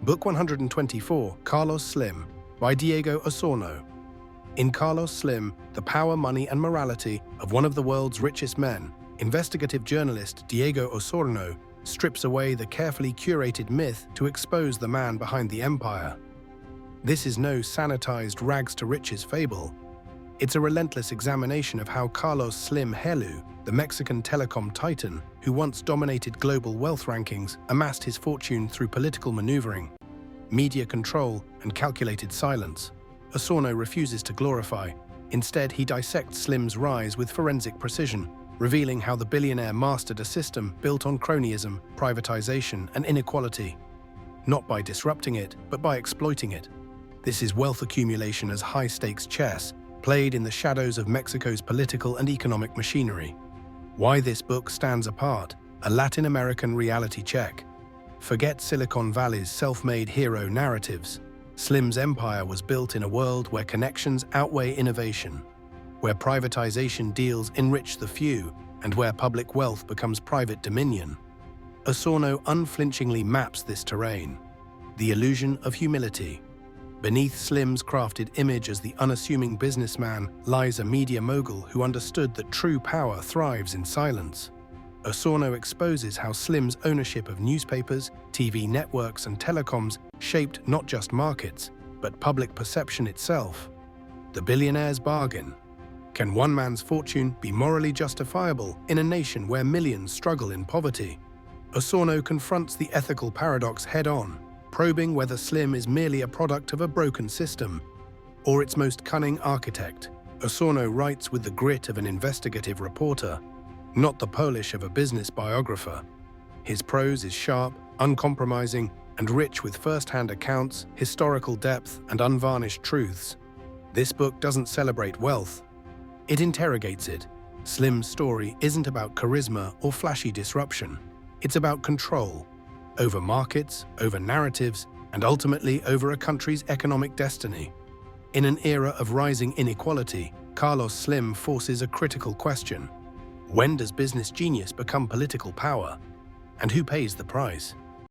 Book 124, Carlos Slim, by Diego Osorno. In Carlos Slim, The Power, Money and Morality of One of the World's Richest Men, investigative journalist Diego Osorno strips away the carefully curated myth to expose the man behind the empire. This is no sanitized rags-to-riches fable. It's a relentless examination of how Carlos Slim Helu, the Mexican telecom titan who once dominated global wealth rankings, amassed his fortune through political maneuvering, media control, and calculated silence. Osorno refuses to glorify. Instead, he dissects Slim's rise with forensic precision, revealing how the billionaire mastered a system built on cronyism, privatization, and inequality. Not by disrupting it, but by exploiting it. This is wealth accumulation as high-stakes chess, played in the shadows of Mexico's political and economic machinery. Why this book stands apart: a Latin American reality check. Forget Silicon Valley's self-made hero narratives. Slim's empire was built in a world where connections outweigh innovation, where privatization deals enrich the few, and where public wealth becomes private dominion. Osorno unflinchingly maps this terrain. The illusion of humility. Beneath Slim's crafted image as the unassuming businessman lies a media mogul who understood that true power thrives in silence. Osorno exposes how Slim's ownership of newspapers, TV networks, and telecoms shaped not just markets, but public perception itself. The billionaire's bargain. Can one man's fortune be morally justifiable in a nation where millions struggle in poverty? Osorno confronts the ethical paradox head-on, probing whether Slim is merely a product of a broken system or its most cunning architect. Osorno writes with the grit of an investigative reporter, not the polish of a business biographer. His prose is sharp, uncompromising, and rich with first-hand accounts, historical depth, and unvarnished truths. This book doesn't celebrate wealth. It interrogates it. Slim's story isn't about charisma or flashy disruption. It's about control, over markets, over narratives, and ultimately over a country's economic destiny. In an era of rising inequality, Carlos Slim forces a critical question. When does business genius become political power? And who pays the price?